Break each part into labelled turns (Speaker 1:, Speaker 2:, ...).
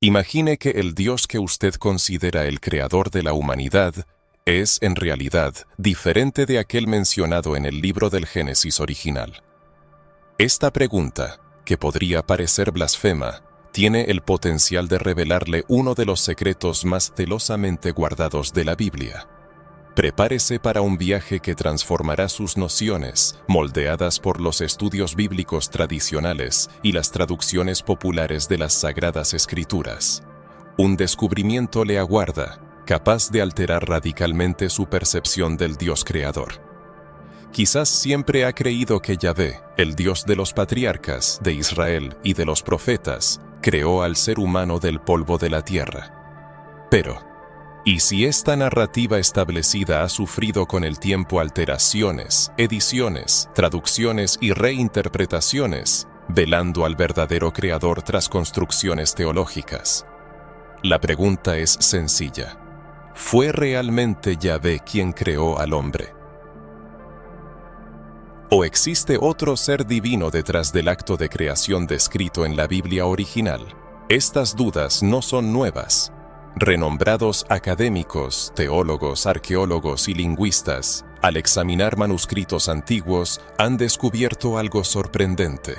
Speaker 1: Imagine que el Dios que usted considera el creador de la humanidad es, en realidad, diferente de aquel mencionado en el libro del Génesis original. Esta pregunta, que podría parecer blasfema, tiene el potencial de revelarle uno de los secretos más celosamente guardados de la Biblia. Prepárese para un viaje que transformará sus nociones, moldeadas por los estudios bíblicos tradicionales y las traducciones populares de las Sagradas Escrituras. Un descubrimiento le aguarda, capaz de alterar radicalmente su percepción del Dios creador. Quizás siempre ha creído que Yahvé, el Dios de los patriarcas, de Israel y de los profetas, creó al ser humano del polvo de la tierra. Pero, ¿y si esta narrativa establecida ha sufrido con el tiempo alteraciones, ediciones, traducciones y reinterpretaciones, velando al verdadero creador tras construcciones teológicas? La pregunta es sencilla. ¿Fue realmente Yahvé quien creó al hombre? ¿O existe otro ser divino detrás del acto de creación descrito en la Biblia original? Estas dudas no son nuevas. Renombrados académicos, teólogos, arqueólogos y lingüistas, al examinar manuscritos antiguos, han descubierto algo sorprendente.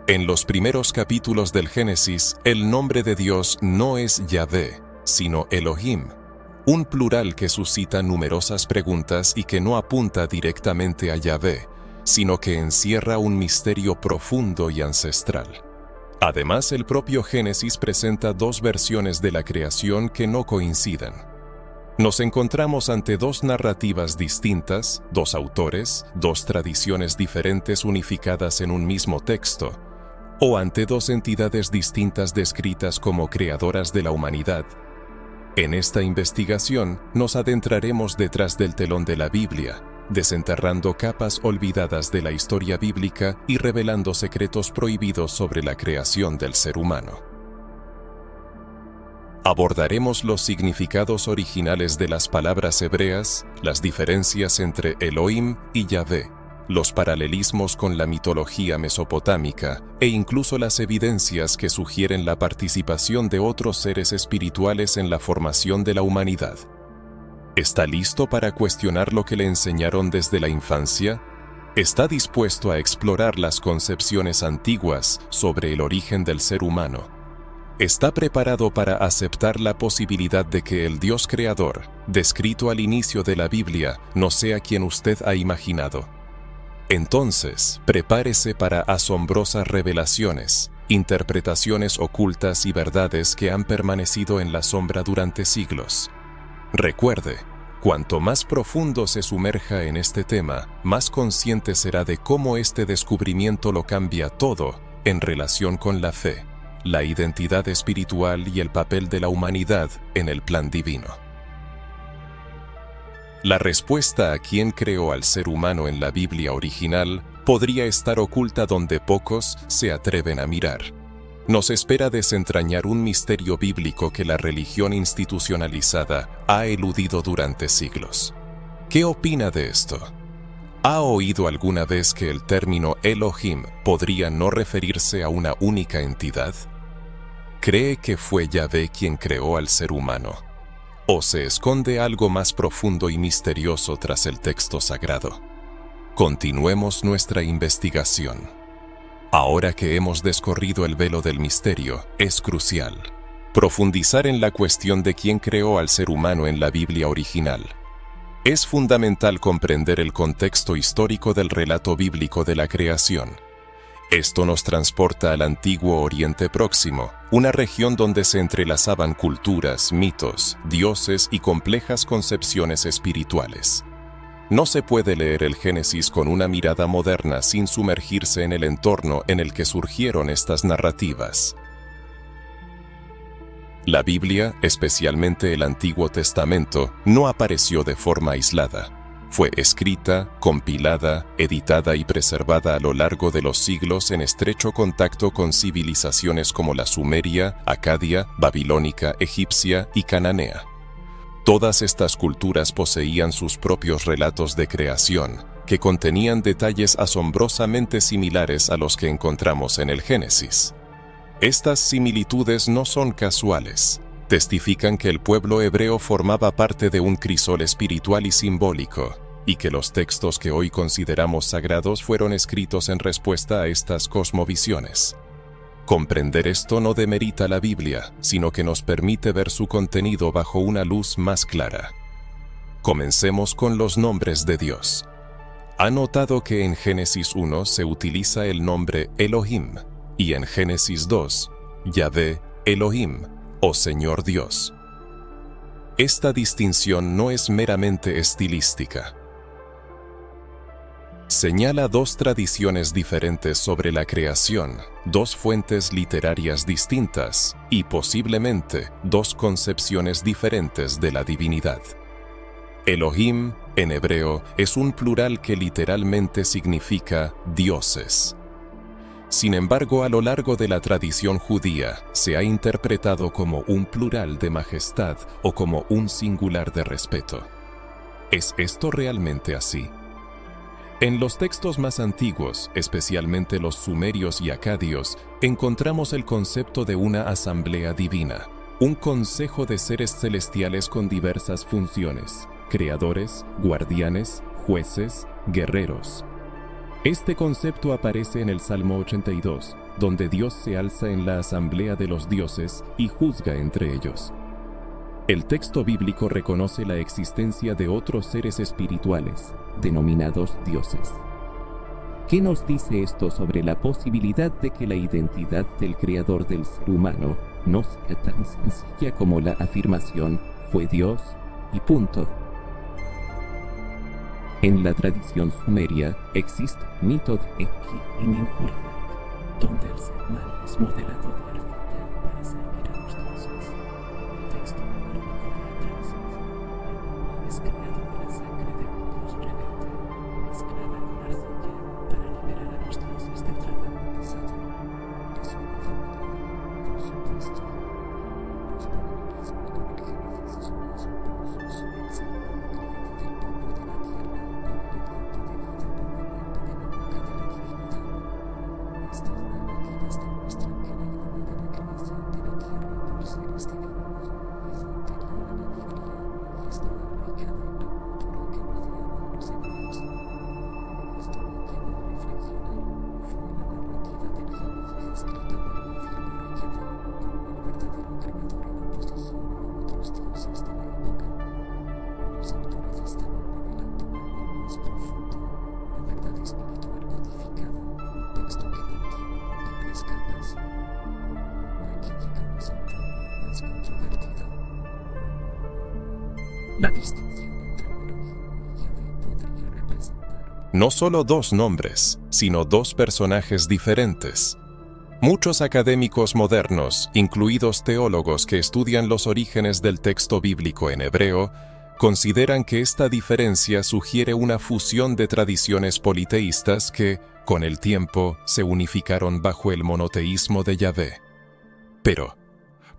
Speaker 1: En los primeros capítulos del Génesis, el nombre de Dios no es Yahvé, sino Elohim, un plural que suscita numerosas preguntas y que no apunta directamente a Yahvé, sino que encierra un misterio profundo y ancestral. Además, el propio Génesis presenta dos versiones de la creación que no coinciden. Nos encontramos ante dos narrativas distintas, dos autores, dos tradiciones diferentes unificadas en un mismo texto, o ante dos entidades distintas descritas como creadoras de la humanidad. En esta investigación nos adentraremos detrás del telón de la Biblia, desenterrando capas olvidadas de la historia bíblica y revelando secretos prohibidos sobre la creación del ser humano. Abordaremos los significados originales de las palabras hebreas, las diferencias entre Elohim y Yahvé, los paralelismos con la mitología mesopotámica e incluso las evidencias que sugieren la participación de otros seres espirituales en la formación de la humanidad. ¿Está listo para cuestionar lo que le enseñaron desde la infancia? ¿Está dispuesto a explorar las concepciones antiguas sobre el origen del ser humano? ¿Está preparado para aceptar la posibilidad de que el Dios creador, descrito al inicio de la Biblia, no sea quien usted ha imaginado? Entonces, prepárese para asombrosas revelaciones, interpretaciones ocultas y verdades que han permanecido en la sombra durante siglos. Recuerde, cuanto más profundo se sumerja en este tema, más consciente será de cómo este descubrimiento lo cambia todo en relación con la fe, la identidad espiritual y el papel de la humanidad en el plan divino. La respuesta a quién creó al ser humano en la Biblia original podría estar oculta donde pocos se atreven a mirar. Nos espera desentrañar un misterio bíblico que la religión institucionalizada ha eludido durante siglos. ¿Qué opina de esto? ¿Ha oído alguna vez que el término Elohim podría no referirse a una única entidad? ¿Cree que fue Yahvé quien creó al ser humano? ¿O se esconde algo más profundo y misterioso tras el texto sagrado? Continuemos nuestra investigación. Ahora que hemos descorrido el velo del misterio, es crucial profundizar en la cuestión de quién creó al ser humano en la Biblia original. Es fundamental comprender el contexto histórico del relato bíblico de la creación. Esto nos transporta al antiguo Oriente Próximo, una región donde se entrelazaban culturas, mitos, dioses y complejas concepciones espirituales. No se puede leer el Génesis con una mirada moderna sin sumergirse en el entorno en el que surgieron estas narrativas. La Biblia, especialmente el Antiguo Testamento, no apareció de forma aislada. Fue escrita, compilada, editada y preservada a lo largo de los siglos en estrecho contacto con civilizaciones como la sumeria, acadia, babilónica, egipcia y cananea. Todas estas culturas poseían sus propios relatos de creación, que contenían detalles asombrosamente similares a los que encontramos en el Génesis. Estas similitudes no son casuales. Testifican que el pueblo hebreo formaba parte de un crisol espiritual y simbólico, y que los textos que hoy consideramos sagrados fueron escritos en respuesta a estas cosmovisiones. Comprender esto no demerita la Biblia, sino que nos permite ver su contenido bajo una luz más clara. Comencemos con los nombres de Dios. ¿Ha notado que en Génesis 1 se utiliza el nombre Elohim y en Génesis 2, Yahvé Elohim, o Señor Dios? Esta distinción no es meramente estilística. Señala dos tradiciones diferentes sobre la creación, dos fuentes literarias distintas y posiblemente dos concepciones diferentes de la divinidad. Elohim, en hebreo, es un plural que literalmente significa dioses. Sin embargo, a lo largo de la tradición judía, se ha interpretado como un plural de majestad o como un singular de respeto. ¿Es esto realmente así? En los textos más antiguos, especialmente los sumerios y acadios, encontramos el concepto de una asamblea divina, un consejo de seres celestiales con diversas funciones: creadores, guardianes, jueces, guerreros. Este concepto aparece en el Salmo 82, donde Dios se alza en la asamblea de los dioses y juzga entre ellos. El texto bíblico reconoce la existencia de otros seres espirituales, denominados dioses. ¿Qué nos dice esto sobre la posibilidad de que la identidad del creador del ser humano no sea tan sencilla como la afirmación "fue Dios" y punto? En la tradición sumeria existe el mito de Enki y Ninhursag, donde el ser humano es modelado de arcilla para servir a los dioses. En el texto babilónico de Atrasis, Eva es creado de la sangre de un dios rebelde, mezclada con arcilla para liberar a los dioses del trabajo pesado. Es una familia, por supuesto. Los paralelismos con el Génesis son asombrosos. El ser humano creado del polvo de la tierra, con el aliento de vida proveniente de la boca de la divinidad. Estas narrativas demuestran que la idea de la creación de la tierra por seres divinos es anterior a la Biblia y estaba arraigada en la cultura que rodeaba a los hebreos. Esto no queda a reflexionar. Fue la narrativa del Génesis escrita para afirmar a Yahvé como el verdadero creador en oposición a otros dioses de la época. Los autores estaban revelando algo más profundo, una verdad espiritual codificada en un texto que contiene múltiples capas. Aquí llegamos al tema más controvertido. La distinción entre Elohim y Yahvé podría representar no solo dos nombres, sino dos personajes diferentes. Muchos académicos modernos, incluidos teólogos que estudian los orígenes del texto bíblico en hebreo, consideran que esta diferencia sugiere una fusión de tradiciones politeístas que, con el tiempo, se unificaron bajo el monoteísmo de Yahvé. Pero,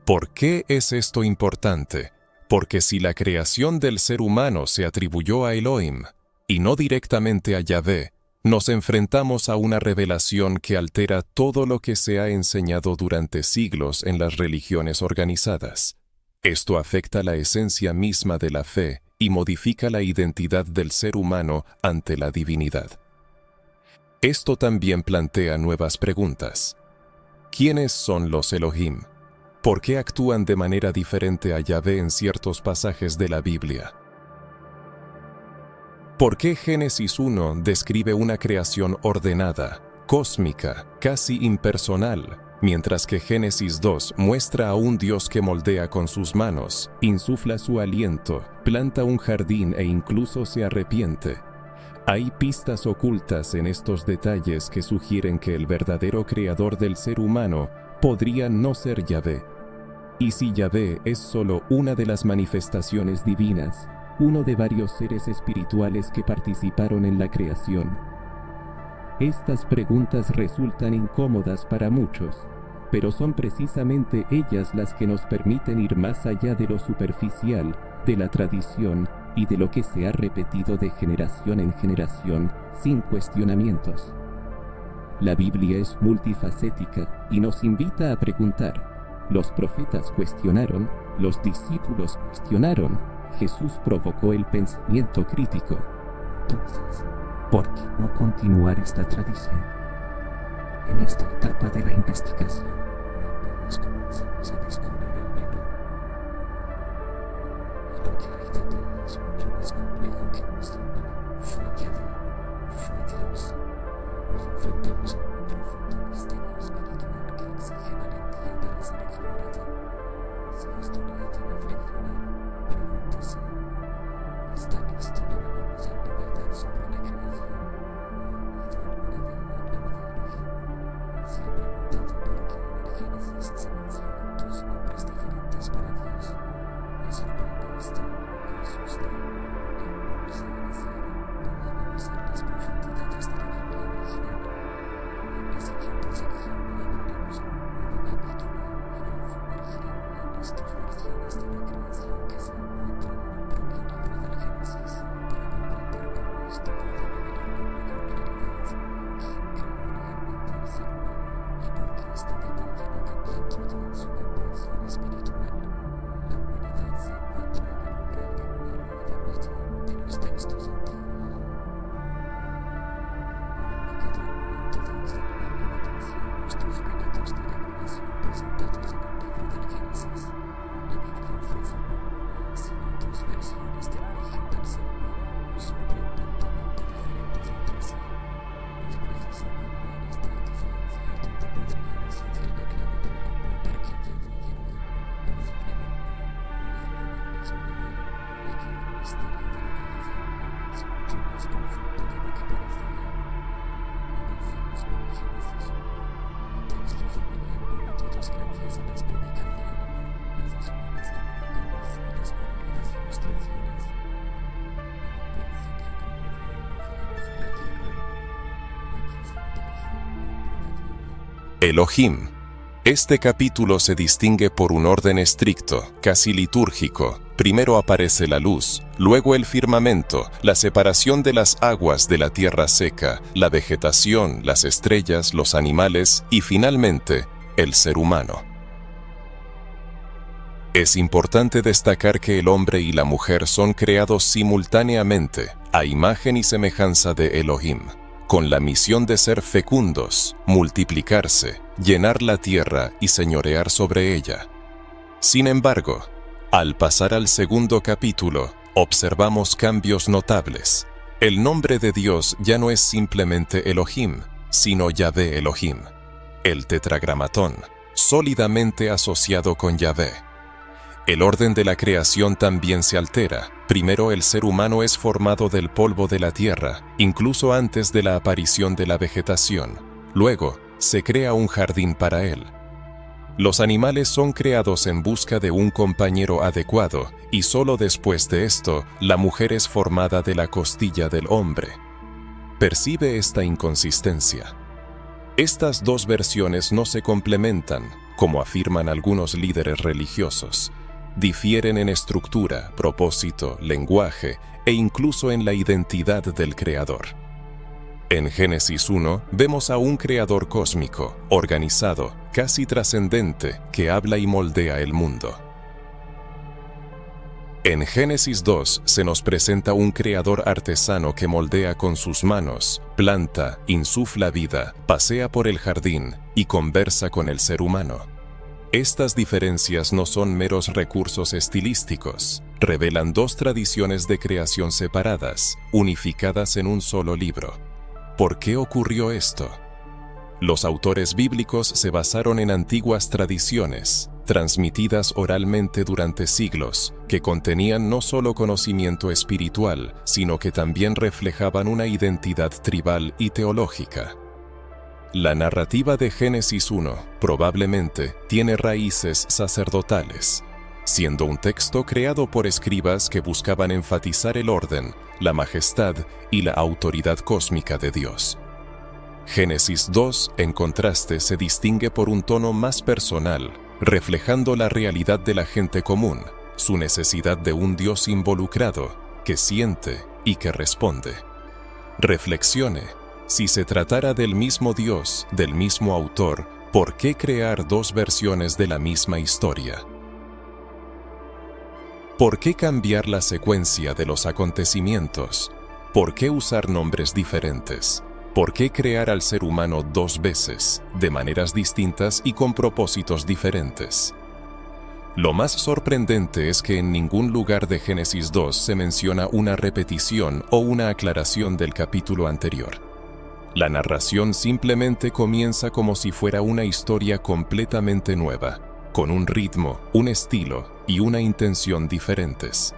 Speaker 1: ¿por qué es esto importante? Porque si la creación del ser humano se atribuyó a Elohim, y no directamente a Yahvé, nos enfrentamos a una revelación que altera todo lo que se ha enseñado durante siglos en las religiones organizadas. Esto afecta la esencia misma de la fe y modifica la identidad del ser humano ante la divinidad. Esto también plantea nuevas preguntas. ¿Quiénes son los Elohim? ¿Por qué actúan de manera diferente a Yahvé en ciertos pasajes de la Biblia? ¿Por qué Génesis 1 describe una creación ordenada, cósmica, casi impersonal, mientras que Génesis 2 muestra a un Dios que moldea con sus manos, insufla su aliento, planta un jardín e incluso se arrepiente? Hay pistas ocultas en estos detalles que sugieren que el verdadero creador del ser humano podría no ser Yahvé. Y si Yahvé es solo una de las manifestaciones divinas, uno de varios seres espirituales que participaron en la creación. Estas preguntas resultan incómodas para muchos, pero son precisamente ellas las que nos permiten ir más allá de lo superficial, de la tradición y de lo que se ha repetido de generación en generación sin cuestionamientos.
Speaker 2: La Biblia es multifacética y nos invita a preguntar. Los profetas cuestionaron, los discípulos cuestionaron, Jesús provocó el pensamiento crítico. Entonces, ¿por qué no continuar esta tradición? En esta etapa de la investigación, apenas comenzamos a descubrir el velo. Y lo que hay detrás es mucho más complejo que nuestra mano. Fue Yahvé, fue Dios. Nos enfrentamos a un profundo misterio espiritual que exige valentía para ser explorado. Si esto le ayuda a reflexionar, pregúntese, ¿está listo para conocer la verdad sobre la creación? ¿Ha oído alguna vez hablar de Elohim? ¿Se ha preguntado por qué en el Génesis se mencionan dos nombres diferentes para Dios? ¿Le sorprende esto? ¿Le asusta? ¿Le impulsa a iniciar a conocer las profundidades de la Biblia original? En la siguiente sección abriremos un nuevo capítulo y nos sumergiremos en las dos versiones de la creación que se encuentran en el propio libro del Génesis para comprender cómo esto puede revelar con mayor claridad quién creó realmente al ser humano y por qué este detalle no cambia todo en su comprensión espiritual. La humanidad se encuentra en el umbral de una reevaluación de los textos antiguos. Llegado el momento de examinar con atención los dos relatos de la creación presentados en el libro del Génesis. La Biblia ofrece no, sino dos versiones del origen del ser humano sorprendentemente diferentes entre sí. Es precisamente en esta diferencia donde podría residir la clave para comprender que Yahvé y Elohim posiblemente no eran el mismo Él y que el misterio de la creación humana es mucho más profundo de lo que parecía. Iniciemos con el Génesis 1, texto familiar para todos gracias a las prédicas de Elohim, las escuelas dominicales y las comunidades ilustraciones. En un principio creó Dios los cielos y la tierra. Aquí se utiliza el nombre de Dios.
Speaker 1: Elohim. Este capítulo se distingue por un orden estricto, casi litúrgico. Primero aparece la luz, luego el firmamento, la separación de las aguas de la tierra seca, la vegetación, las estrellas, los animales y finalmente el ser humano. Es importante destacar que el hombre y la mujer son creados simultáneamente, a imagen y semejanza de Elohim, con la misión de ser fecundos, multiplicarse, llenar la tierra y señorear sobre ella. Sin embargo, al pasar al segundo capítulo, observamos cambios notables. El nombre de Dios ya no es simplemente Elohim, sino Yahvé Elohim, el tetragramatón, sólidamente asociado con Yahvé. El orden de la creación también se altera. Primero el ser humano es formado del polvo de la tierra, incluso antes de la aparición de la vegetación. Luego, se crea un jardín para él. Los animales son creados en busca de un compañero adecuado, y solo después de esto, la mujer es formada de la costilla del hombre. Percibe esta inconsistencia. Estas dos versiones no se complementan, como afirman algunos líderes religiosos. Difieren en estructura, propósito, lenguaje e incluso en la identidad del creador. En Génesis 1 vemos a un creador cósmico, organizado, casi trascendente, que habla y moldea el mundo. En Génesis 2 se nos presenta un creador artesano que moldea con sus manos, planta, insufla vida, pasea por el jardín y conversa con el ser humano. Estas diferencias no son meros recursos estilísticos, revelan dos tradiciones de creación separadas, unificadas en un solo libro. ¿Por qué ocurrió esto? Los autores bíblicos se basaron en antiguas tradiciones, transmitidas oralmente durante siglos, que contenían no solo conocimiento espiritual, sino que también reflejaban una identidad tribal y teológica. La narrativa de Génesis 1 probablemente tiene raíces sacerdotales, siendo un texto creado por escribas que buscaban enfatizar el orden, la majestad y la autoridad cósmica de Dios. Génesis 2, en contraste, se distingue por un tono más personal, reflejando la realidad de la gente común, su necesidad de un Dios involucrado, que siente y que responde. Reflexione. Si se tratara del mismo Dios, del mismo autor, ¿por qué crear dos versiones de la misma historia? ¿Por qué cambiar la secuencia de los acontecimientos? ¿Por qué usar nombres diferentes? ¿Por qué crear al ser humano dos veces, de maneras distintas y con propósitos diferentes? Lo más sorprendente es que en ningún lugar de Génesis 2 se menciona una repetición o una aclaración del capítulo anterior. La narración simplemente comienza como si fuera una historia completamente nueva, con un ritmo, un estilo y una intención diferentes.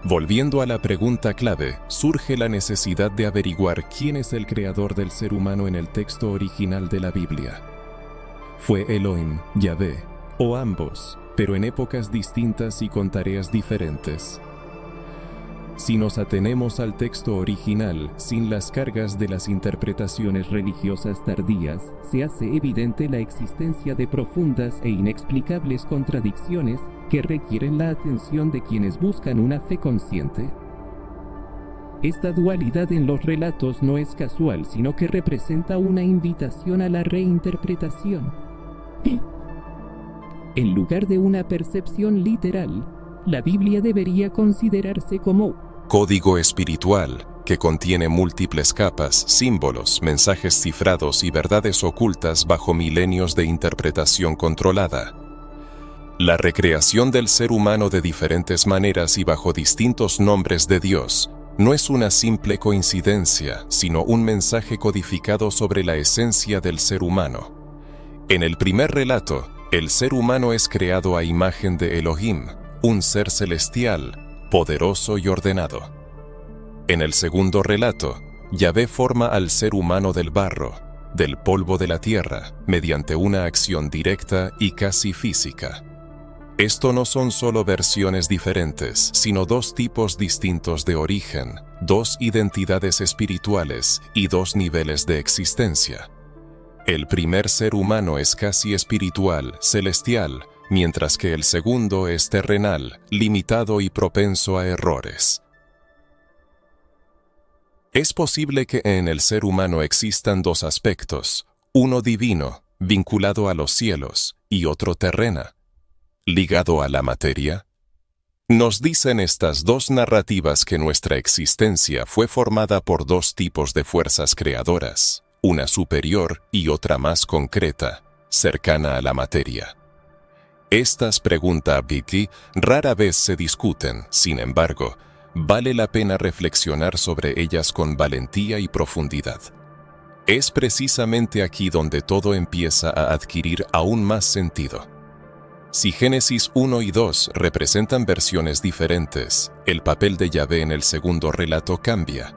Speaker 1: Volviendo a la pregunta clave, surge la necesidad de averiguar quién es el creador del ser humano en el texto original de la Biblia. ¿Fue Elohim, Yahvé, o ambos, pero en épocas distintas y con tareas diferentes? Si nos atenemos al texto original, sin las cargas de las interpretaciones religiosas tardías, se hace evidente la existencia de profundas e inexplicables contradicciones que requieren la atención de quienes buscan una fe consciente. Esta dualidad en los relatos no es casual, sino que representa una invitación a la reinterpretación. En lugar de una percepción literal, la Biblia debería considerarse como código espiritual, que contiene múltiples capas, símbolos, mensajes cifrados y verdades ocultas bajo milenios de interpretación controlada. La recreación del ser humano de diferentes maneras y bajo distintos nombres de Dios no es una simple coincidencia, sino un mensaje codificado sobre la esencia del ser humano. En el primer relato, el ser humano es creado a imagen de Elohim, un ser celestial, poderoso y ordenado. En el segundo relato, Yahvé forma al ser humano del barro, del polvo de la tierra, mediante una acción directa y casi física. Esto no son solo versiones diferentes, sino dos tipos distintos de origen, dos identidades espirituales y dos niveles de existencia. El primer ser humano es casi espiritual, celestial, mientras que el segundo es terrenal, limitado y propenso a errores. Es posible que en el ser humano existan dos aspectos, uno divino, vinculado a los cielos, y otro terrena, ligado a la materia. Nos dicen estas dos narrativas que nuestra existencia fue formada por dos tipos de fuerzas creadoras, una superior y otra más concreta, cercana a la materia. Estas, pregunta Vicky, rara vez se discuten, sin embargo, vale la pena reflexionar sobre ellas con valentía y profundidad. Es precisamente aquí donde todo empieza a adquirir aún más sentido. Si Génesis 1 y 2 representan versiones diferentes, el papel de Yahvé en el segundo relato cambia.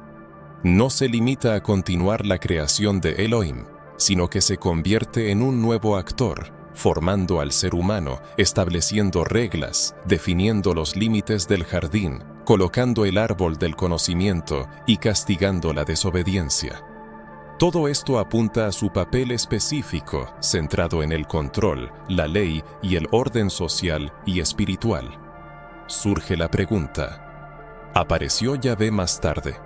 Speaker 1: No se limita a continuar la creación de Elohim, sino que se convierte en un nuevo actor, formando al ser humano, estableciendo reglas, definiendo los límites del jardín, colocando el árbol del conocimiento y castigando la desobediencia. Todo esto apunta a su papel específico, centrado en el control, la ley y el orden social y espiritual. Surge la pregunta: ¿apareció Yahvé más tarde?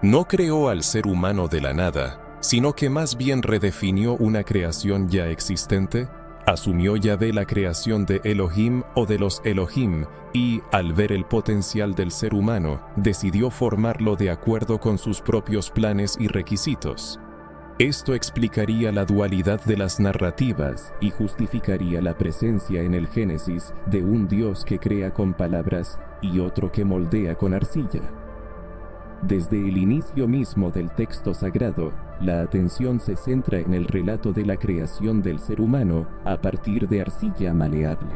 Speaker 1: No creó al ser humano de la nada, sino que más bien redefinió una creación ya existente. Asumió Yahvé la creación de Elohim o de los Elohim y, al ver el potencial del ser humano, decidió formarlo de acuerdo con sus propios planes y requisitos. Esto explicaría la dualidad de las narrativas y justificaría la presencia en el Génesis de un Dios que crea con palabras y otro que moldea con arcilla. Desde el inicio mismo del texto sagrado, la atención se centra en el relato de la creación del ser humano a partir de arcilla maleable.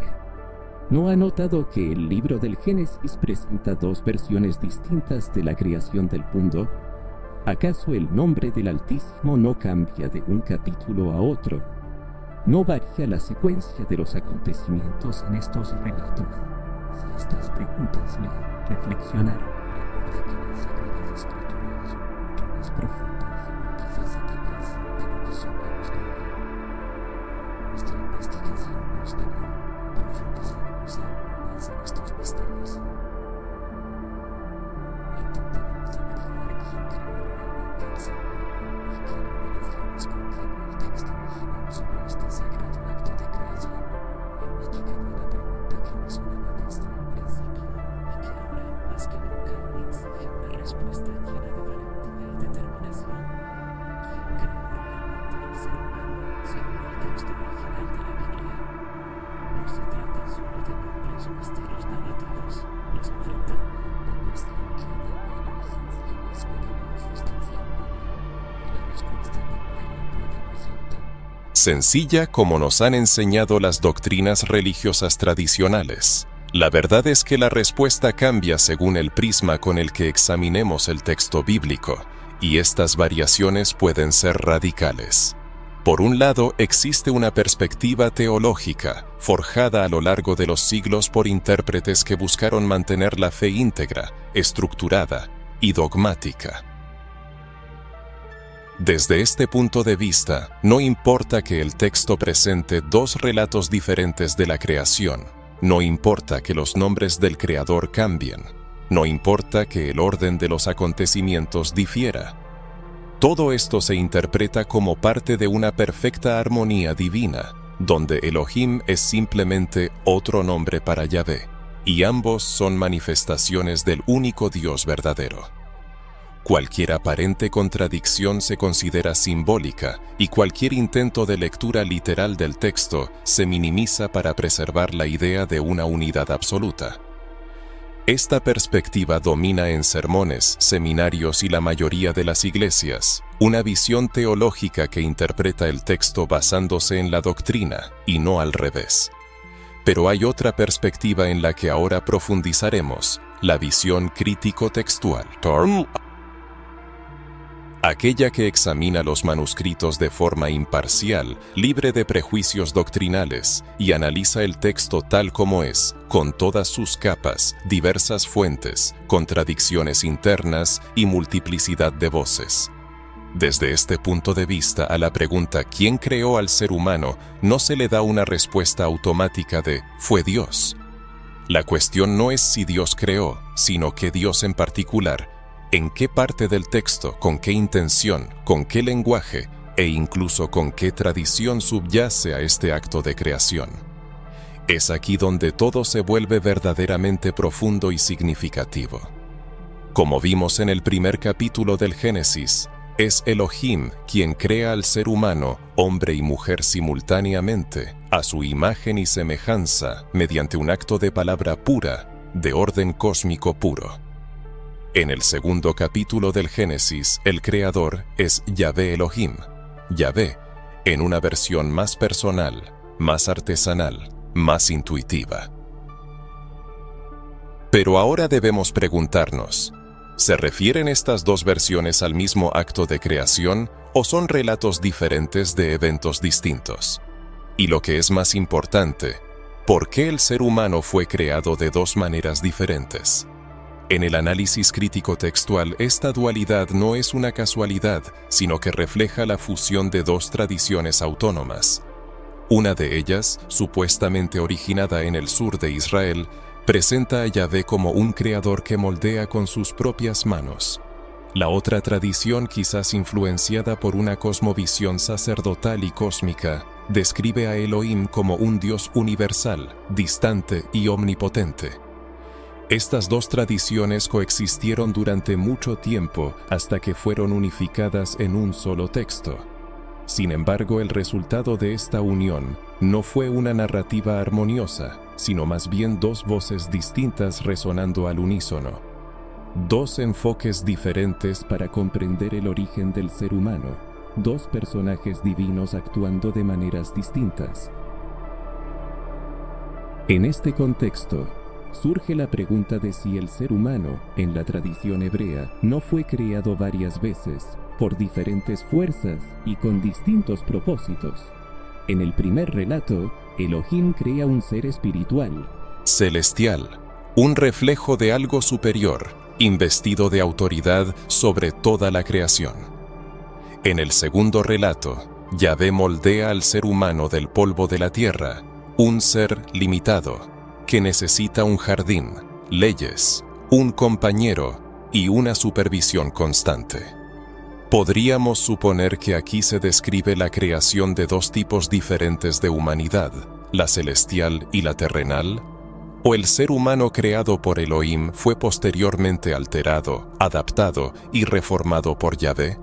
Speaker 1: ¿No ha notado que el libro del Génesis presenta dos versiones distintas de la creación del mundo? ¿Acaso el nombre del Altísimo no cambia de un capítulo a otro? ¿No varía la secuencia de los acontecimientos en estos relatos? Si estas preguntas le reflexionaron, recuerde que las Sagradas Escrituras son mucho más profundas y multifacéticas de lo que solemos creer. Nuestra investigación nos llevará a profundizaremos aún más en estos misterios. Intentaremos averiguar quién creó
Speaker 2: los misterios narrativos nos enfrentan a nuestra inquietud y esperamos justicia y la respuesta que podemos obtener.
Speaker 1: Sencilla como nos han enseñado las doctrinas religiosas tradicionales. La verdad es que la respuesta cambia según el prisma con el que examinemos el texto bíblico, y estas variaciones pueden ser radicales. Por un lado, existe una perspectiva teológica, forjada a lo largo de los siglos por intérpretes que buscaron mantener la fe íntegra, estructurada y dogmática. Desde este punto de vista, no importa que el texto presente dos relatos diferentes de la creación, no importa que los nombres del Creador cambien, no importa que el orden de los acontecimientos difiera. Todo esto se interpreta como parte de una perfecta armonía divina, donde Elohim es simplemente otro nombre para Yahvé, y ambos son manifestaciones del único Dios verdadero. Cualquier aparente contradicción se considera simbólica y cualquier intento de lectura literal del texto se minimiza para preservar la idea de una unidad absoluta. Esta perspectiva domina en sermones, seminarios y la mayoría de las iglesias, una visión teológica que interpreta el texto basándose en la doctrina y no al revés. Pero hay otra perspectiva en la que ahora profundizaremos, la visión crítico-textual. Aquella que examina los manuscritos de forma imparcial, libre de prejuicios doctrinales, y analiza el texto tal como es, con todas sus capas, diversas fuentes, contradicciones internas y multiplicidad de voces. Desde este punto de vista, a la pregunta ¿quién creó al ser humano? No se le da una respuesta automática de «fue Dios». La cuestión no es si Dios creó, sino que Dios en particular, en qué parte del texto, con qué intención, con qué lenguaje e incluso con qué tradición subyace a este acto de creación. Es aquí donde todo se vuelve verdaderamente profundo y significativo. Como vimos en el primer capítulo del Génesis, es Elohim quien crea al ser humano, hombre y mujer simultáneamente, a su imagen y semejanza, mediante un acto de palabra pura, de orden cósmico puro. En el segundo capítulo del Génesis, el creador es Yahvé Elohim, Yahvé, en una versión más personal, más artesanal, más intuitiva. Pero ahora debemos preguntarnos, ¿se refieren estas dos versiones al mismo acto de creación o son relatos diferentes de eventos distintos? Y lo que es más importante, ¿por qué el ser humano fue creado de dos maneras diferentes? En el análisis crítico textual, esta dualidad no es una casualidad, sino que refleja la fusión de dos tradiciones autónomas. Una de ellas, supuestamente originada en el sur de Israel, presenta a Yahvé como un creador que moldea con sus propias manos. La otra tradición, quizás influenciada por una cosmovisión sacerdotal y cósmica, describe a Elohim como un Dios universal, distante y omnipotente. Estas dos tradiciones coexistieron durante mucho tiempo hasta que fueron unificadas en un solo texto. Sin embargo, el resultado de esta unión no fue una narrativa armoniosa, sino más bien dos voces distintas resonando al unísono. Dos enfoques diferentes para comprender el origen del ser humano, dos personajes divinos actuando de maneras distintas. En este contexto, surge la pregunta de si el ser humano, en la tradición hebrea, no fue creado varias veces, por diferentes fuerzas y con distintos propósitos. En el primer relato, Elohim crea un ser espiritual, celestial, un reflejo de algo superior, investido de autoridad sobre toda la creación. En el segundo relato, Yahvé moldea al ser humano del polvo de la tierra, un ser limitado, que necesita un jardín, leyes, un compañero y una supervisión constante. Podríamos suponer que aquí se describe la creación de dos tipos diferentes de humanidad, la celestial y la terrenal, o el ser humano creado por Elohim fue posteriormente alterado, adaptado y reformado por Yahvé.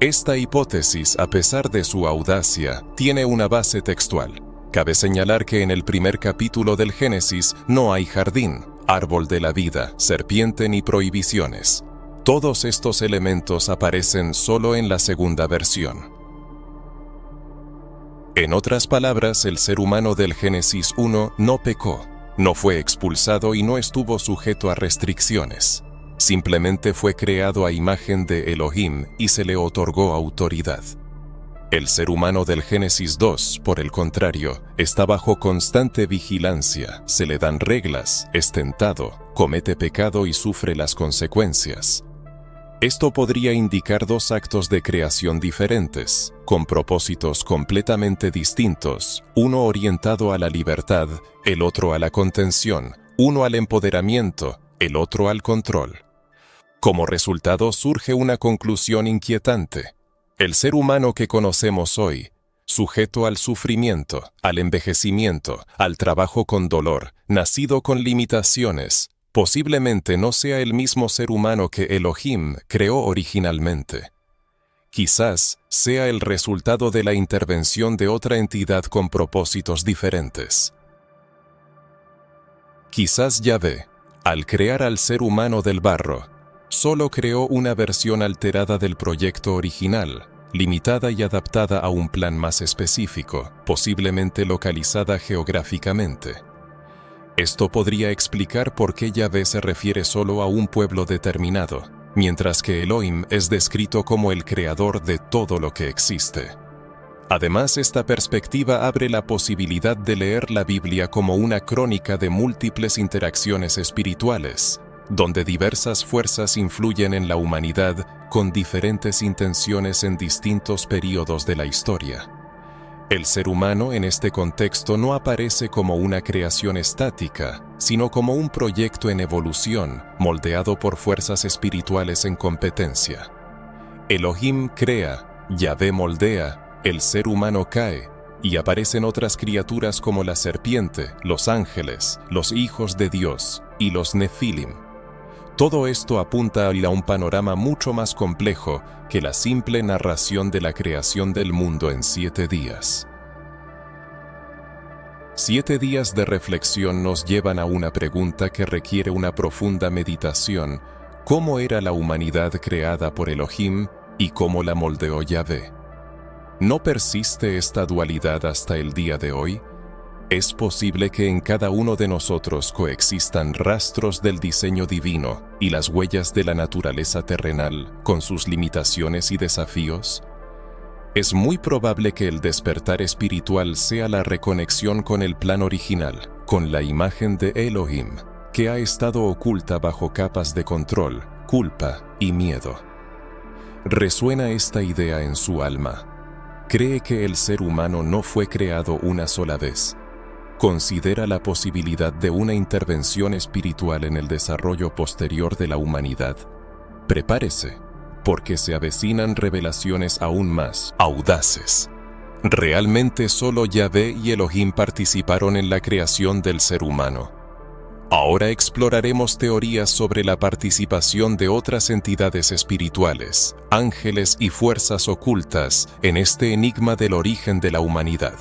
Speaker 1: Esta hipótesis, a pesar de su audacia, tiene una base textual. Cabe señalar que en el primer capítulo del Génesis no hay jardín, árbol de la vida, serpiente ni prohibiciones. Todos estos elementos aparecen solo en la segunda versión. En otras palabras, el ser humano del Génesis 1 no pecó, no fue expulsado y no estuvo sujeto a restricciones. Simplemente fue creado a imagen de Elohim y se le otorgó autoridad. El ser humano del Génesis 2, por el contrario, está bajo constante vigilancia, se le dan reglas, es tentado, comete pecado y sufre las consecuencias. Esto podría indicar dos actos de creación diferentes, con propósitos completamente distintos, uno orientado a la libertad, el otro a la contención, uno al empoderamiento, el otro al control. Como resultado surge una conclusión inquietante. El ser humano que conocemos hoy, sujeto al sufrimiento, al envejecimiento, al trabajo con dolor, nacido con limitaciones, posiblemente no sea el mismo ser humano que Elohim creó originalmente. Quizás sea el resultado de la intervención de otra entidad con propósitos diferentes. Quizás Yahvé, al crear al ser humano del barro, solo creó una versión alterada del proyecto original, limitada y adaptada a un plan más específico, posiblemente localizada geográficamente. Esto podría explicar por qué Yahvé se refiere solo a un pueblo determinado, mientras que Elohim es descrito como el creador de todo lo que existe. Además, esta perspectiva abre la posibilidad de leer la Biblia como una crónica de múltiples interacciones espirituales, donde diversas fuerzas influyen en la humanidad con diferentes intenciones en distintos períodos de la historia. El ser humano en este contexto no aparece como una creación estática, sino como un proyecto en evolución, moldeado por fuerzas espirituales en competencia. Elohim crea, Yahvé moldea, el ser humano cae, y aparecen otras criaturas como la serpiente, los ángeles, los hijos de Dios y los Nefilim. Todo esto apunta a un panorama mucho más complejo que la simple narración de la creación del mundo en 7 días. 7 días de reflexión nos llevan a una pregunta que requiere una profunda meditación: ¿cómo era la humanidad creada por Elohim y cómo la moldeó Yahvé? ¿No persiste esta dualidad hasta el día de hoy? ¿Es posible que en cada uno de nosotros coexistan rastros del diseño divino y las huellas de la naturaleza terrenal con sus limitaciones y desafíos? Es muy probable que el despertar espiritual sea la reconexión con el plan original, con la imagen de Elohim, que ha estado oculta bajo capas de control, culpa y miedo. ¿Resuena esta idea en su alma? ¿Cree que el ser humano no fue creado una sola vez? ¿Considera la posibilidad de una intervención espiritual en el desarrollo posterior de la humanidad? Prepárese, porque se avecinan revelaciones aún más audaces. Realmente solo Yahvé y Elohim participaron en la creación del ser humano. Ahora exploraremos teorías sobre la participación de otras entidades espirituales, ángeles y fuerzas ocultas en este enigma del origen de la humanidad.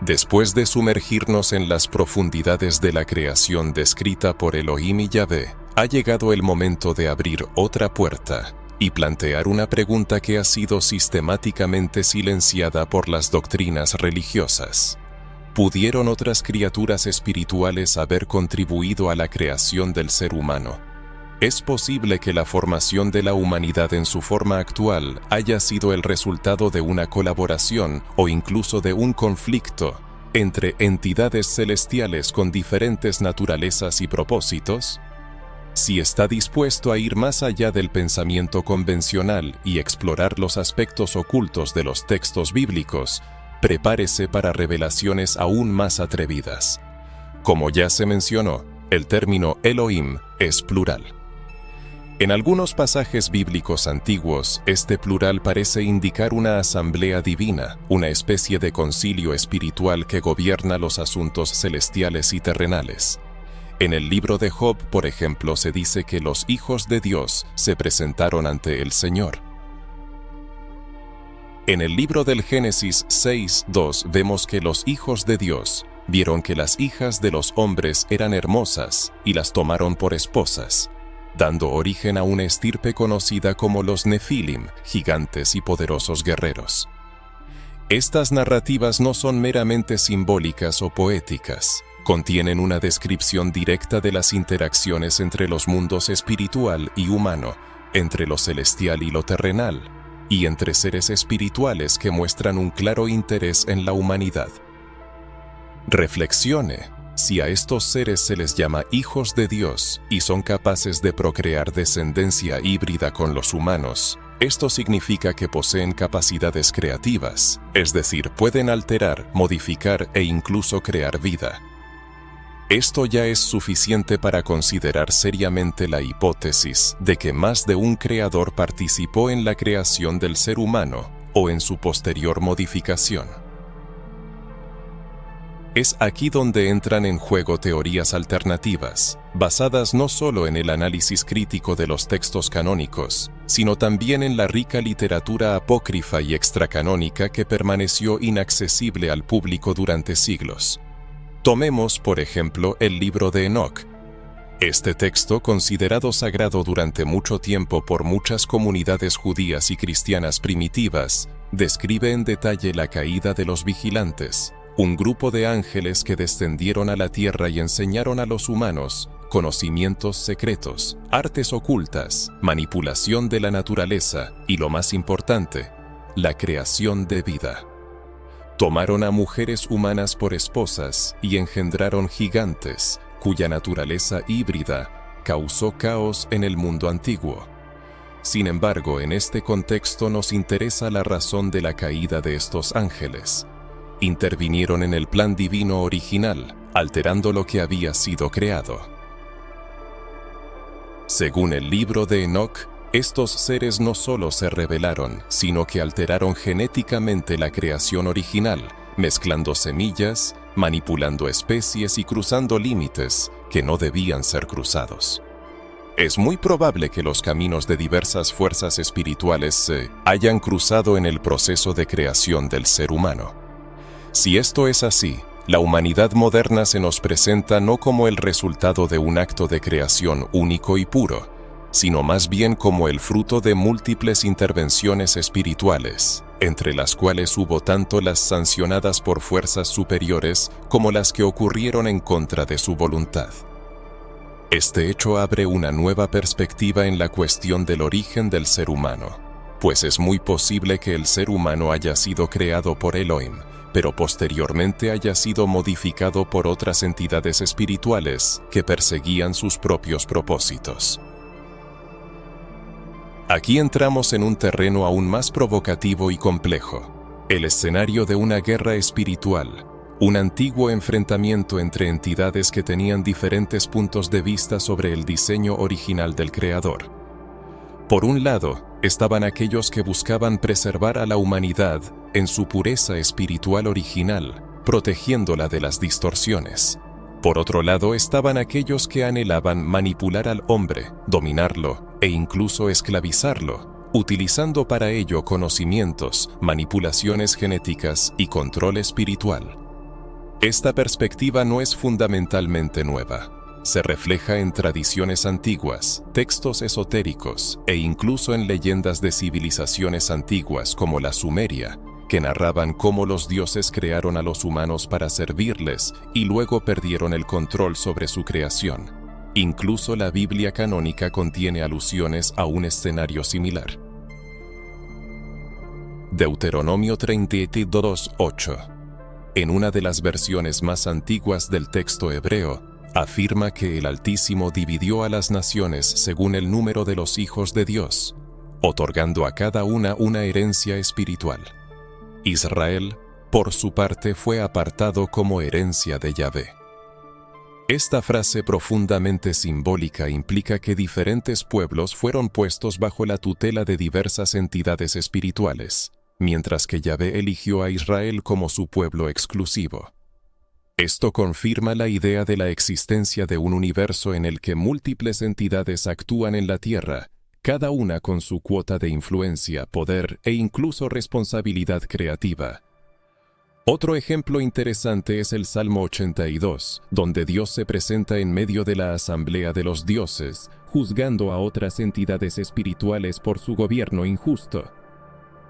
Speaker 1: Después de sumergirnos en las profundidades de la creación descrita por Elohim y Yahvé, ha llegado el momento de abrir otra puerta y plantear una pregunta que ha sido sistemáticamente silenciada por las doctrinas religiosas. ¿Pudieron otras criaturas espirituales haber contribuido a la creación del ser humano? ¿Es posible que la formación de la humanidad en su forma actual haya sido el resultado de una colaboración o incluso de un conflicto entre entidades celestiales con diferentes naturalezas y propósitos? Si está dispuesto a ir más allá del pensamiento convencional y explorar los aspectos ocultos de los textos bíblicos, prepárese para revelaciones aún más atrevidas. Como ya se mencionó, el término Elohim es plural. En algunos pasajes bíblicos antiguos, este plural parece indicar una asamblea divina, una especie de concilio espiritual que gobierna los asuntos celestiales y terrenales. En el libro de Job, por ejemplo, se dice que los hijos de Dios se presentaron ante el Señor. En el libro del Génesis 6:2 vemos que los hijos de Dios vieron que las hijas de los hombres eran hermosas y las tomaron por esposas, dando origen a una estirpe conocida como los Nefilim, gigantes y poderosos guerreros. Estas narrativas no son meramente simbólicas o poéticas, contienen una descripción directa de las interacciones entre los mundos espiritual y humano, entre lo celestial y lo terrenal, y entre seres espirituales que muestran un claro interés en la humanidad. Reflexione, si a estos seres se les llama hijos de Dios y son capaces de procrear descendencia híbrida con los humanos, esto significa que poseen capacidades creativas, es decir, pueden alterar, modificar e incluso crear vida. Esto ya es suficiente para considerar seriamente la hipótesis de que más de un creador participó en la creación del ser humano o en su posterior modificación. Es aquí donde entran en juego teorías alternativas, basadas no solo en el análisis crítico de los textos canónicos, sino también en la rica literatura apócrifa y extracanónica que permaneció inaccesible al público durante siglos. Tomemos, por ejemplo, el libro de Enoc. Este texto, considerado sagrado durante mucho tiempo por muchas comunidades judías y cristianas primitivas, describe en detalle la caída de los vigilantes, un grupo de ángeles que descendieron a la tierra y enseñaron a los humanos conocimientos secretos, artes ocultas, manipulación de la naturaleza y, lo más importante, la creación de vida. Tomaron a mujeres humanas por esposas y engendraron gigantes, cuya naturaleza híbrida causó caos en el mundo antiguo. Sin embargo, en este contexto nos interesa la razón de la caída de estos ángeles. Intervinieron en el plan divino original, alterando lo que había sido creado. Según el libro de Enoc, estos seres no solo se rebelaron, sino que alteraron genéticamente la creación original, mezclando semillas, manipulando especies y cruzando límites que no debían ser cruzados. Es muy probable que los caminos de diversas fuerzas espirituales se hayan cruzado en el proceso de creación del ser humano. Si esto es así, la humanidad moderna se nos presenta no como el resultado de un acto de creación único y puro, sino más bien como el fruto de múltiples intervenciones espirituales, entre las cuales hubo tanto las sancionadas por fuerzas superiores como las que ocurrieron en contra de su voluntad. Este hecho abre una nueva perspectiva en la cuestión del origen del ser humano, pues es muy posible que el ser humano haya sido creado por Elohim, pero posteriormente haya sido modificado por otras entidades espirituales que perseguían sus propios propósitos. Aquí entramos en un terreno aún más provocativo y complejo, el escenario de una guerra espiritual, un antiguo enfrentamiento entre entidades que tenían diferentes puntos de vista sobre el diseño original del Creador. Por un lado, estaban aquellos que buscaban preservar a la humanidad en su pureza espiritual original, protegiéndola de las distorsiones. Por otro lado, estaban aquellos que anhelaban manipular al hombre, dominarlo e incluso esclavizarlo, utilizando para ello conocimientos, manipulaciones genéticas y control espiritual. Esta perspectiva no es fundamentalmente nueva. Se refleja en tradiciones antiguas, textos esotéricos e incluso en leyendas de civilizaciones antiguas como la Sumeria, que narraban cómo los dioses crearon a los humanos para servirles y luego perdieron el control sobre su creación. Incluso la Biblia canónica contiene alusiones a un escenario similar. Deuteronomio 32:8. En una de las versiones más antiguas del texto hebreo, afirma que el Altísimo dividió a las naciones según el número de los hijos de Dios, otorgando a cada una herencia espiritual. Israel, por su parte, fue apartado como herencia de Yahvé. Esta frase profundamente simbólica implica que diferentes pueblos fueron puestos bajo la tutela de diversas entidades espirituales, mientras que Yahvé eligió a Israel como su pueblo exclusivo. Esto confirma la idea de la existencia de un universo en el que múltiples entidades actúan en la tierra, cada una con su cuota de influencia, poder e incluso responsabilidad creativa. Otro ejemplo interesante es el Salmo 82, donde Dios se presenta en medio de la asamblea de los dioses, juzgando a otras entidades espirituales por su gobierno injusto.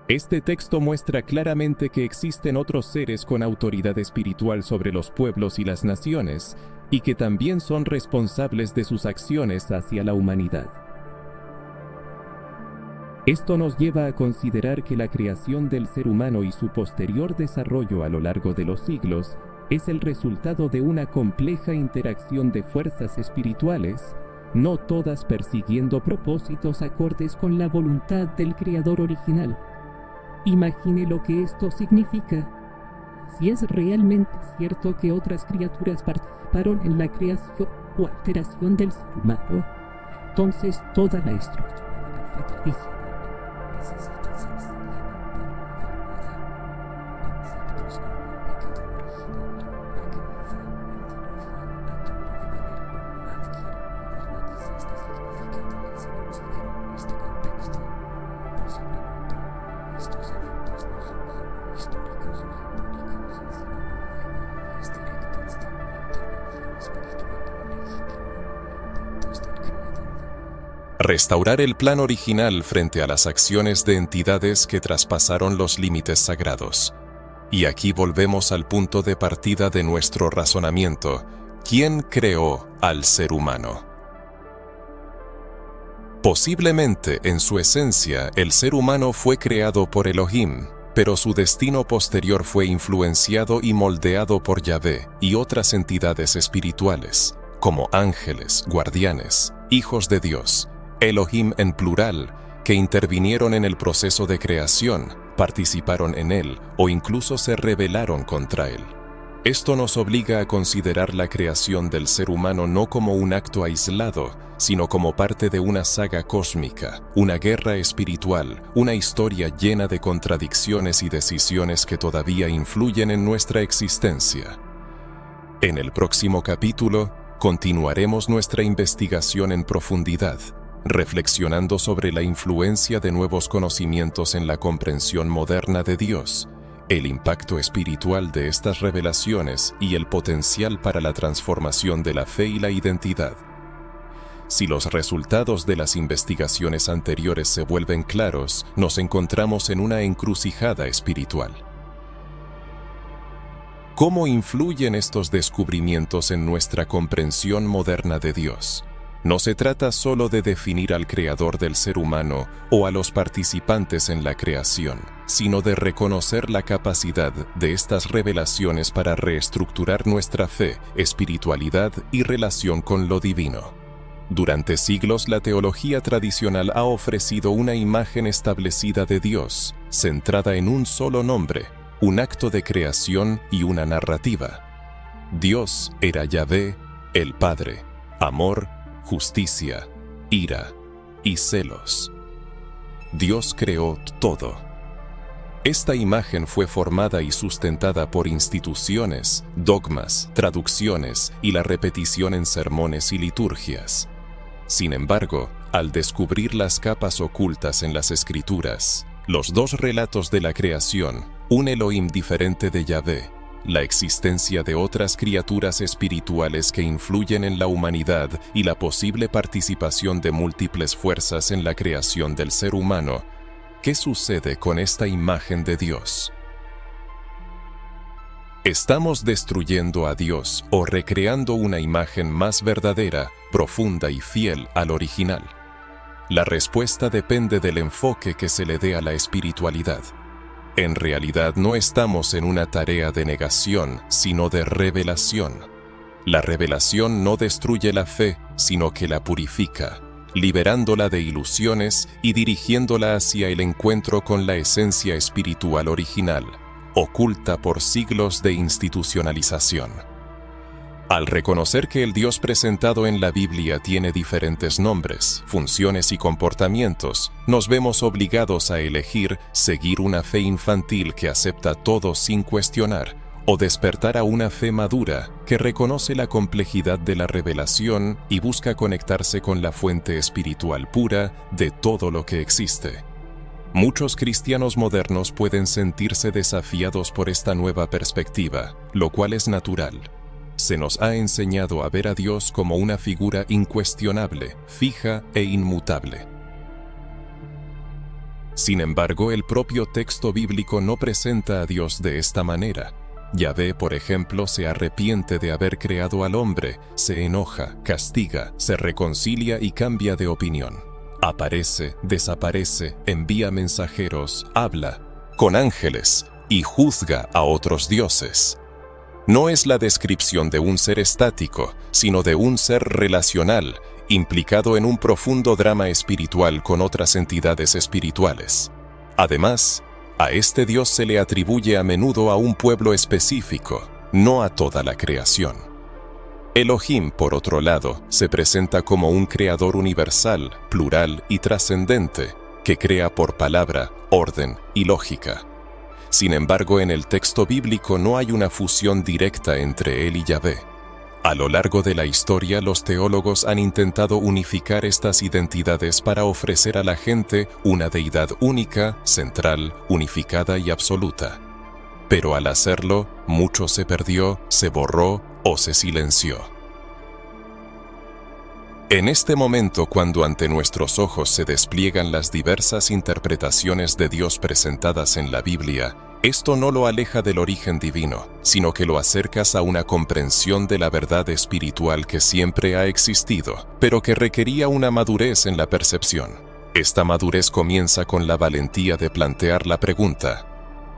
Speaker 1: Este texto muestra claramente que existen otros seres con autoridad espiritual sobre los pueblos y las naciones, y que también son responsables de sus acciones hacia la humanidad. Esto nos lleva a considerar que la creación del ser humano y su posterior desarrollo a lo largo de los siglos es el resultado de una compleja interacción de fuerzas espirituales, no todas persiguiendo propósitos acordes con la voluntad del Creador original. Imagine lo que esto significa. Si es realmente cierto que otras criaturas participaron en la creación o alteración del ser humano, entonces toda la estructura de la fe tradicional necesita ser seriamente evaluada. Conceptos como el pecado original, la crianza, el diluvio, la tumba de Babel, adquieren nuevos matices de significado y se consideran en este contexto. Posiblemente, estos eventos no son solo históricos o simbólicos, sino consecuencias directas de una intervención espiritual ilegítima en intentos del Creador. Restaurar el plan original frente a las acciones de entidades que traspasaron los límites sagrados. Y aquí volvemos al punto de partida de nuestro razonamiento. ¿Quién creó al ser humano? Posiblemente, en su esencia, el ser humano fue creado por Elohim, pero su destino posterior fue influenciado y moldeado por Yahvé y otras entidades espirituales, como ángeles, guardianes, hijos de Dios, Elohim en plural, que intervinieron en el proceso de creación, participaron en él o incluso se rebelaron contra él. Esto nos obliga a considerar la creación del ser humano no como un acto aislado, sino como parte de una saga cósmica, una guerra espiritual, una historia llena de contradicciones y decisiones que todavía influyen en nuestra existencia. En el próximo capítulo, continuaremos nuestra investigación en profundidad, reflexionando sobre la influencia de nuevos conocimientos en la comprensión moderna de Dios, el impacto espiritual de estas revelaciones y el potencial para la transformación de la fe y la identidad. Si los resultados de las investigaciones anteriores se vuelven claros, nos encontramos en una encrucijada espiritual. ¿Cómo influyen estos descubrimientos en nuestra comprensión moderna de Dios? No se trata solo de definir al creador del ser humano o a los participantes en la creación, sino de reconocer la capacidad de estas revelaciones para reestructurar nuestra fe, espiritualidad y relación con lo divino. Durante siglos, la teología tradicional ha ofrecido una imagen establecida de Dios, centrada en un solo nombre, un acto de creación y una narrativa. Dios era Yahvé, el Padre, amor, justicia, ira y celos. Dios creó todo. Esta imagen fue formada y sustentada por instituciones, dogmas, traducciones y la repetición en sermones y liturgias. Sin embargo, al descubrir las capas ocultas en las Escrituras, los dos relatos de la creación, un Elohim diferente de Yahvé, la existencia de otras criaturas espirituales que influyen en la humanidad y la posible participación de múltiples fuerzas en la creación del ser humano, ¿qué sucede con esta imagen de Dios? ¿Estamos destruyendo a Dios o recreando una imagen más verdadera, profunda y fiel al original? La respuesta depende del enfoque que se le dé a la espiritualidad. En realidad no estamos en una tarea de negación, sino de revelación. La revelación no destruye la fe, sino que la purifica, liberándola de ilusiones y dirigiéndola hacia el encuentro con la esencia espiritual original, oculta por siglos de institucionalización. Al reconocer que el Dios presentado en la Biblia tiene diferentes nombres, funciones y comportamientos, nos vemos obligados a elegir seguir una fe infantil que acepta todo sin cuestionar, o despertar a una fe madura que reconoce la complejidad de la revelación y busca conectarse con la fuente espiritual pura de todo lo que existe. Muchos cristianos modernos pueden sentirse desafiados por esta nueva perspectiva, lo cual es natural. Se nos ha enseñado a ver a Dios como una figura incuestionable, fija e inmutable. Sin embargo, el propio texto bíblico no presenta a Dios de esta manera. Yahvé, por ejemplo, se arrepiente de haber creado al hombre, se enoja, castiga, se reconcilia y cambia de opinión. Aparece, desaparece, envía mensajeros, habla con ángeles y juzga a otros dioses. No es la descripción de un ser estático, sino de un ser relacional, implicado en un profundo drama espiritual con otras entidades espirituales. Además, a este Dios se le atribuye a menudo a un pueblo específico, no a toda la creación. Elohim, por otro lado, se presenta como un creador universal, plural y trascendente, que crea por palabra, orden y lógica. Sin embargo, en el texto bíblico no hay una fusión directa entre él y Yahvé. A lo largo de la historia, los teólogos han intentado unificar estas identidades para ofrecer a la gente una deidad única, central, unificada y absoluta. Pero al hacerlo, mucho se perdió, se borró o se silenció. En este momento, cuando ante nuestros ojos se despliegan las diversas interpretaciones de Dios presentadas en la Biblia, esto no lo aleja del origen divino, sino que lo acercas a una comprensión de la verdad espiritual que siempre ha existido, pero que requería una madurez en la percepción. Esta madurez comienza con la valentía de plantear la pregunta: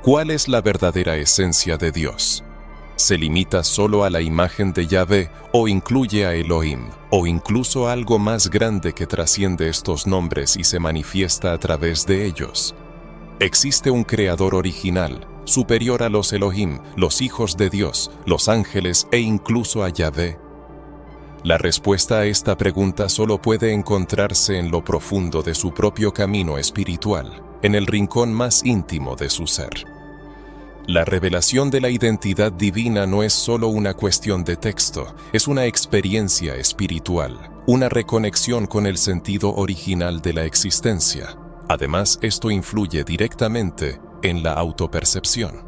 Speaker 1: ¿cuál es la verdadera esencia de Dios? ¿Se limita solo a la imagen de Yahvé o incluye a Elohim, o incluso algo más grande que trasciende estos nombres y se manifiesta a través de ellos? ¿Existe un creador original, superior a los Elohim, los hijos de Dios, los ángeles e incluso a Yahvé? La respuesta a esta pregunta solo puede encontrarse en lo profundo de su propio camino espiritual, en el rincón más íntimo de su ser. La revelación de la identidad divina no es solo una cuestión de texto, es una experiencia espiritual, una reconexión con el sentido original de la existencia. Además, esto influye directamente en la autopercepción.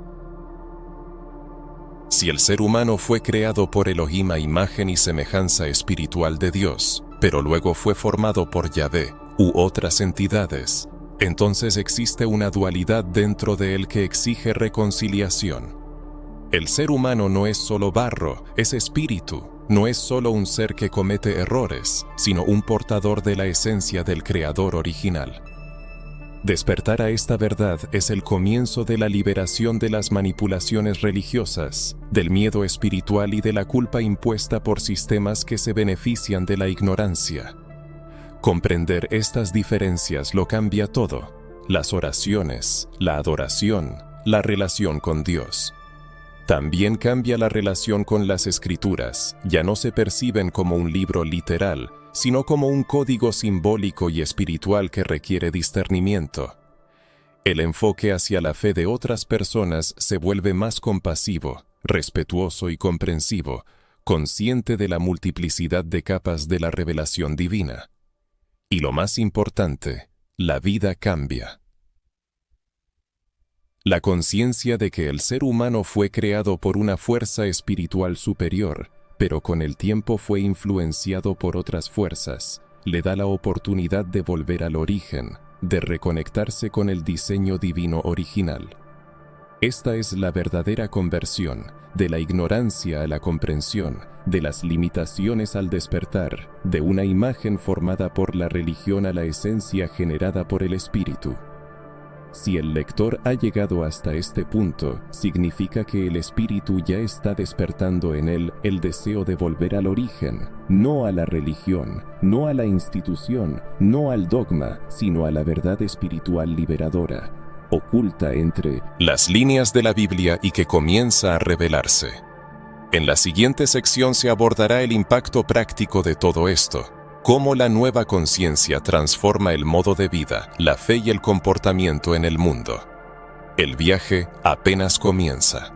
Speaker 1: Si el ser humano fue creado por Elohim a imagen y semejanza espiritual de Dios, pero luego fue formado por Yahvé u otras entidades, entonces existe una dualidad dentro de él que exige reconciliación. El ser humano no es solo barro, es espíritu, no es solo un ser que comete errores, sino un portador de la esencia del Creador original. Despertar a esta verdad es el comienzo de la liberación de las manipulaciones religiosas, del miedo espiritual y de la culpa impuesta por sistemas que se benefician de la ignorancia. Comprender estas diferencias lo cambia todo: las oraciones, la adoración, la relación con Dios. También cambia la relación con las Escrituras, ya no se perciben como un libro literal, sino como un código simbólico y espiritual que requiere discernimiento. El enfoque hacia la fe de otras personas se vuelve más compasivo, respetuoso y comprensivo, consciente de la multiplicidad de capas de la revelación divina. Y lo más importante, la vida cambia. La conciencia de que el ser humano fue creado por una fuerza espiritual superior, pero con el tiempo fue influenciado por otras fuerzas, le da la oportunidad de volver al origen, de reconectarse con el diseño divino original. Esta es la verdadera conversión, de la ignorancia a la comprensión, de las limitaciones al despertar, de una imagen formada por la religión a la esencia generada por el Espíritu. Si el lector ha llegado hasta este punto, significa que el Espíritu ya está despertando en él el deseo de volver al origen, no a la religión, no a la institución, no al dogma, sino a la verdad espiritual liberadora, oculta entre las líneas de la Biblia y que comienza a revelarse. En la siguiente sección se abordará el impacto práctico de todo esto, cómo la nueva conciencia transforma el modo de vida, la fe y el comportamiento en el mundo. El viaje apenas comienza.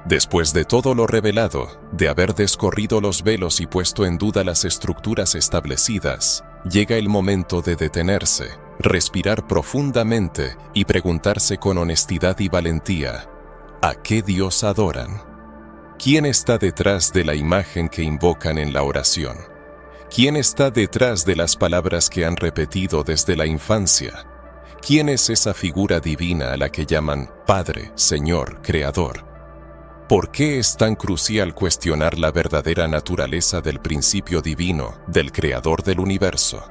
Speaker 1: Después de todo lo revelado, de haber descorrido los velos y puesto en duda las estructuras establecidas, llega el momento de detenerse, respirar profundamente y preguntarse con honestidad y valentía, ¿a qué Dios adoran? ¿Quién está detrás de la imagen que invocan en la oración? ¿Quién está detrás de las palabras que han repetido desde la infancia? ¿Quién es esa figura divina a la que llaman Padre, Señor, Creador? ¿Por qué es tan crucial cuestionar la verdadera naturaleza del principio divino, del Creador del universo?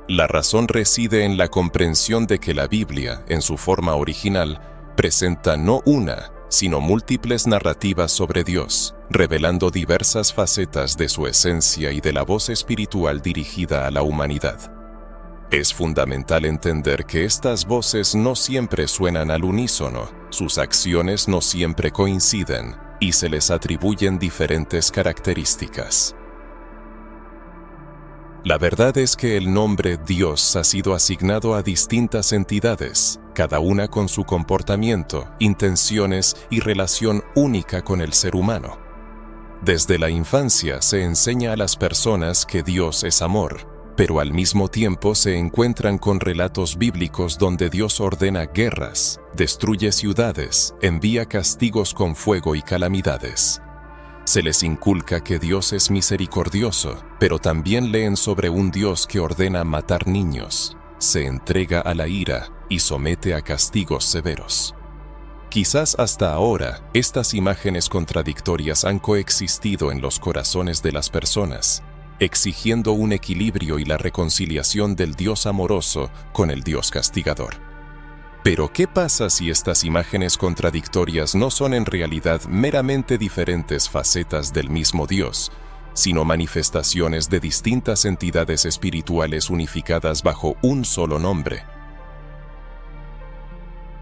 Speaker 1: La razón reside en la comprensión de que la Biblia, en su forma original, presenta no una, sino múltiples narrativas sobre Dios, revelando diversas facetas de su esencia y de la voz espiritual dirigida a la humanidad. Es fundamental entender que estas voces no siempre suenan al unísono, sus acciones no siempre coinciden y se les atribuyen diferentes características. La verdad es que el nombre Dios ha sido asignado a distintas entidades, cada una con su comportamiento, intenciones y relación única con el ser humano. Desde la infancia se enseña a las personas que Dios es amor, pero al mismo tiempo se encuentran con relatos bíblicos donde Dios ordena guerras, destruye ciudades, envía castigos con fuego y calamidades. Se les inculca que Dios es misericordioso, pero también leen sobre un Dios que ordena matar niños, se entrega a la ira y somete a castigos severos. Quizás hasta ahora, estas imágenes contradictorias han coexistido en los corazones de las personas, exigiendo un equilibrio y la reconciliación del Dios amoroso con el Dios castigador. Pero ¿qué pasa si estas imágenes contradictorias no son en realidad meramente diferentes facetas del mismo Dios, sino manifestaciones de distintas entidades espirituales unificadas bajo un solo nombre?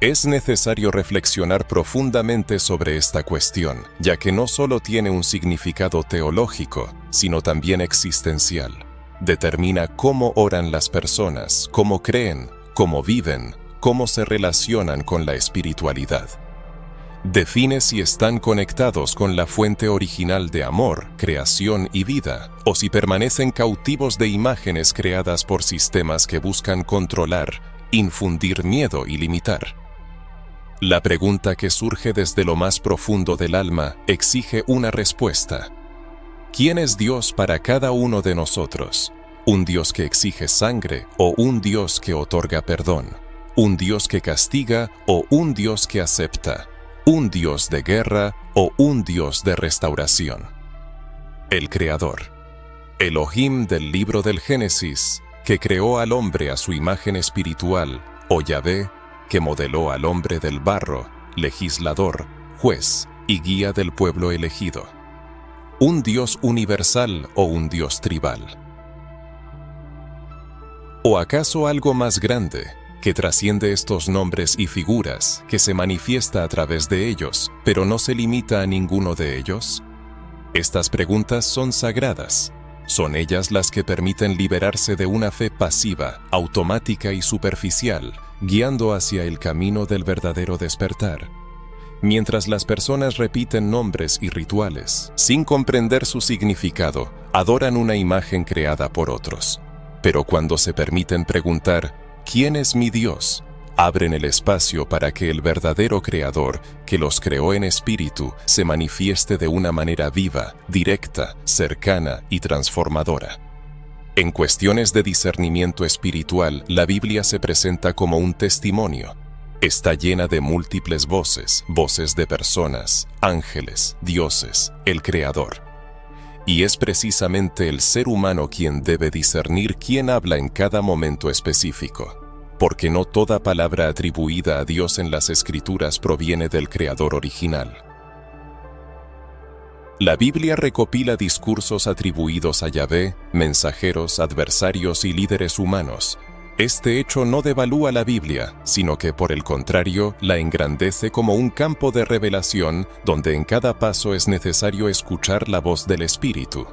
Speaker 1: Es necesario reflexionar profundamente sobre esta cuestión, ya que no solo tiene un significado teológico, sino también existencial. Determina cómo oran las personas, cómo creen, cómo viven, cómo se relacionan con la espiritualidad. Define si están conectados con la fuente original de amor, creación y vida, o si permanecen cautivos de imágenes creadas por sistemas que buscan controlar, infundir miedo y limitar. La pregunta que surge desde lo más profundo del alma exige una respuesta. ¿Quién es Dios para cada uno de nosotros? ¿Un Dios que exige sangre o un Dios que otorga perdón? ¿Un Dios que castiga o un Dios que acepta? ¿Un Dios de guerra o un Dios de restauración? El Creador, Elohim del libro del Génesis, que creó al hombre a su imagen espiritual, o Yahvé, que modeló al hombre del barro, legislador, juez y guía del pueblo elegido. ¿Un Dios universal o un Dios tribal? ¿O acaso algo más grande, que trasciende estos nombres y figuras, que se manifiesta a través de ellos, pero no se limita a ninguno de ellos? Estas preguntas son sagradas. Son ellas las que permiten liberarse de una fe pasiva, automática y superficial, guiando hacia el camino del verdadero despertar. Mientras las personas repiten nombres y rituales, sin comprender su significado, adoran una imagen creada por otros. Pero cuando se permiten preguntar, ¿quién es mi Dios?, abren el espacio para que el verdadero Creador, que los creó en espíritu, se manifieste de una manera viva, directa, cercana y transformadora. En cuestiones de discernimiento espiritual, la Biblia se presenta como un testimonio. Está llena de múltiples voces, voces de personas, ángeles, dioses, el Creador. Y es precisamente el ser humano quien debe discernir quién habla en cada momento específico, porque no toda palabra atribuida a Dios en las Escrituras proviene del Creador original. La Biblia recopila discursos atribuidos a Yahvé, mensajeros, adversarios y líderes humanos. Este hecho no devalúa la Biblia, sino que por el contrario la engrandece como un campo de revelación donde en cada paso es necesario escuchar la voz del Espíritu.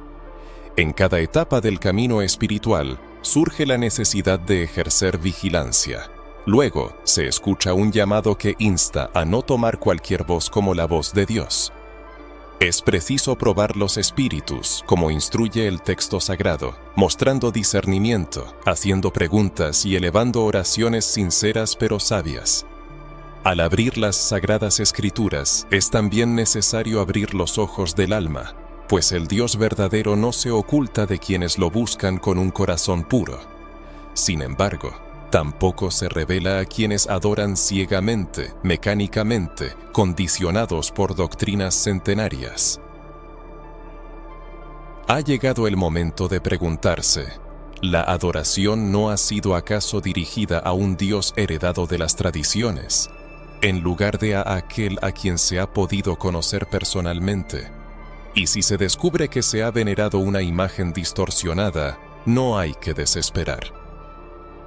Speaker 1: En cada etapa del camino espiritual surge la necesidad de ejercer vigilancia, Luego, se escucha un llamado que insta a no tomar cualquier voz como la voz de Dios. Es preciso probar los espíritus, como instruye el texto sagrado, mostrando discernimiento, haciendo preguntas y elevando oraciones sinceras pero sabias. Al abrir las sagradas escrituras, es también necesario abrir los ojos del alma, pues el Dios verdadero no se oculta de quienes lo buscan con un corazón puro. Sin embargo, tampoco se revela a quienes adoran ciegamente, mecánicamente, condicionados por doctrinas centenarias. Ha llegado el momento de preguntarse, ¿la adoración no ha sido acaso dirigida a un Dios heredado de las tradiciones, en lugar de a aquel a quien se ha podido conocer personalmente? Y si se descubre que se ha venerado una imagen distorsionada, no hay que desesperar.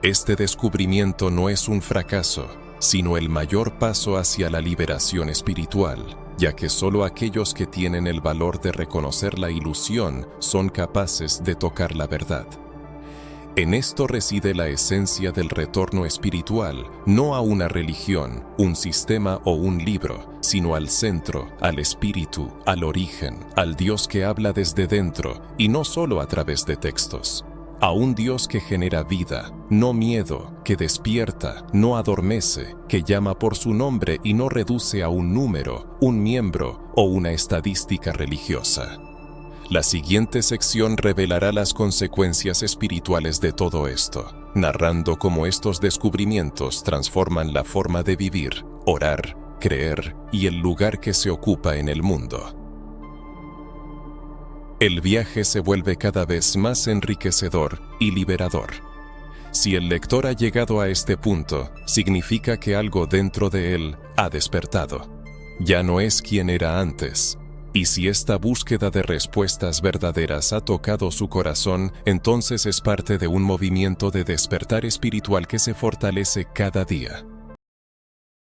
Speaker 1: Este descubrimiento no es un fracaso, sino el mayor paso hacia la liberación espiritual, ya que solo aquellos que tienen el valor de reconocer la ilusión son capaces de tocar la verdad. En esto reside la esencia del retorno espiritual, no a una religión, un sistema o un libro, sino al centro, al espíritu, al origen, al Dios que habla desde dentro y no solo a través de textos. A un Dios que genera vida, no miedo, que despierta, no adormece, que llama por su nombre y no reduce a un número, un miembro o una estadística religiosa. La siguiente sección revelará las consecuencias espirituales de todo esto, narrando cómo estos descubrimientos transforman la forma de vivir, orar, creer y el lugar que se ocupa en el mundo. El viaje se vuelve cada vez más enriquecedor y liberador. Si el lector ha llegado a este punto, significa que algo dentro de él ha despertado. Ya no es quien era antes. Y si esta búsqueda de respuestas verdaderas ha tocado su corazón, entonces es parte de un movimiento de despertar espiritual que se fortalece cada día.